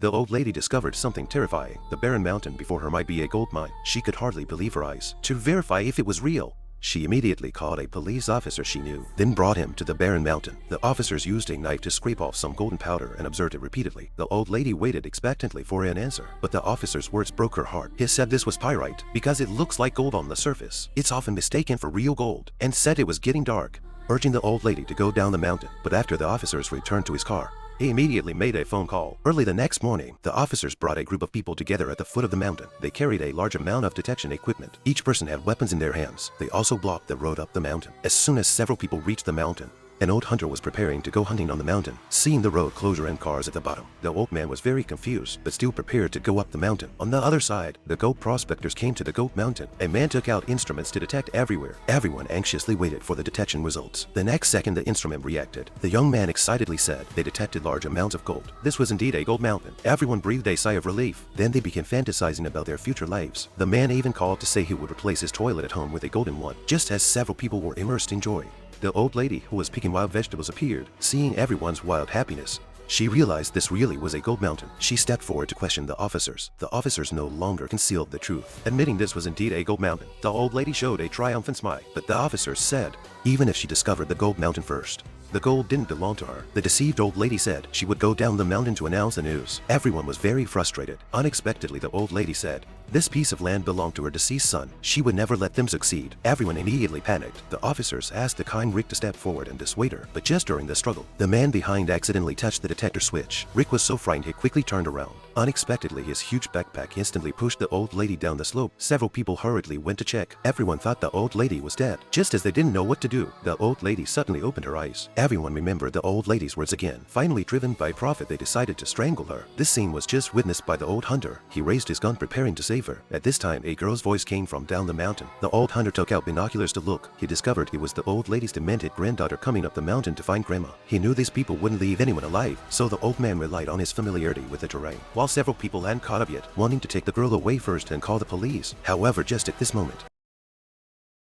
The old lady discovered something terrifying. The barren mountain before her might be a gold mine. She could hardly believe her eyes. To verify if it was real, she immediately called a police officer she knew, then brought him to the barren mountain. The officers used a knife to scrape off some golden powder and observed it repeatedly. The old lady waited expectantly for an answer, but the officer's words broke her heart. He said this was pyrite because it looks like gold on the surface. It's often mistaken for real gold, and said it was getting dark, urging the old lady to go down the mountain. But after the officers returned to his car, he immediately made a phone call. Early the next morning, the officers brought a group of people together at the foot of the mountain. They carried a large amount of detection equipment. Each person had weapons in their hands. They also blocked the road up the mountain. As soon as several people reached the mountain, an old hunter was preparing to go hunting on the mountain. Seeing the road closure and cars at the bottom, the old man was very confused, but still prepared to go up the mountain. On the other side, the gold prospectors came to the gold mountain. A man took out instruments to detect everywhere. Everyone anxiously waited for the detection results. The next second the instrument reacted, the young man excitedly said they detected large amounts of gold. This was indeed a gold mountain. Everyone breathed a sigh of relief. Then they began fantasizing about their future lives. The man even called to say he would replace his toilet at home with a golden one, just as several people were immersed in joy. The old lady who was picking wild vegetables appeared. Seeing everyone's wild happiness, she realized this really was a gold mountain. She stepped forward to question the officers. The officers no longer concealed the truth, admitting this was indeed a gold mountain. The old lady showed a triumphant smile, but the officers said, even if she discovered the gold mountain first, the gold didn't belong to her. The deceived old lady said she would go down the mountain to announce the news. Everyone was very frustrated. Unexpectedly, the old lady said this piece of land belonged to her deceased son. She would never let them succeed. Everyone immediately panicked. The officers asked the kind Rick to step forward and dissuade her, but just during the struggle, the man behind accidentally touched the detector switch. Rick was so frightened he quickly turned around. Unexpectedly, his huge backpack instantly pushed the old lady down the slope. Several people hurriedly went to check. Everyone thought the old lady was dead. Just as they didn't know what to do, the old lady suddenly opened her eyes. Everyone remembered the old lady's words again. Finally, driven by profit, they decided to strangle her. This scene was just witnessed by the old hunter. He raised his gun preparing to save her. At this time, a girl's voice came from down the mountain. The old hunter took out binoculars to look. He discovered it was the old lady's demented granddaughter coming up the mountain to find grandma. He knew these people wouldn't leave anyone alive, so the old man relied on his familiarity with the terrain. While several people hadn't caught up yet, wanting to take the girl away first and call the police. However, just at this moment,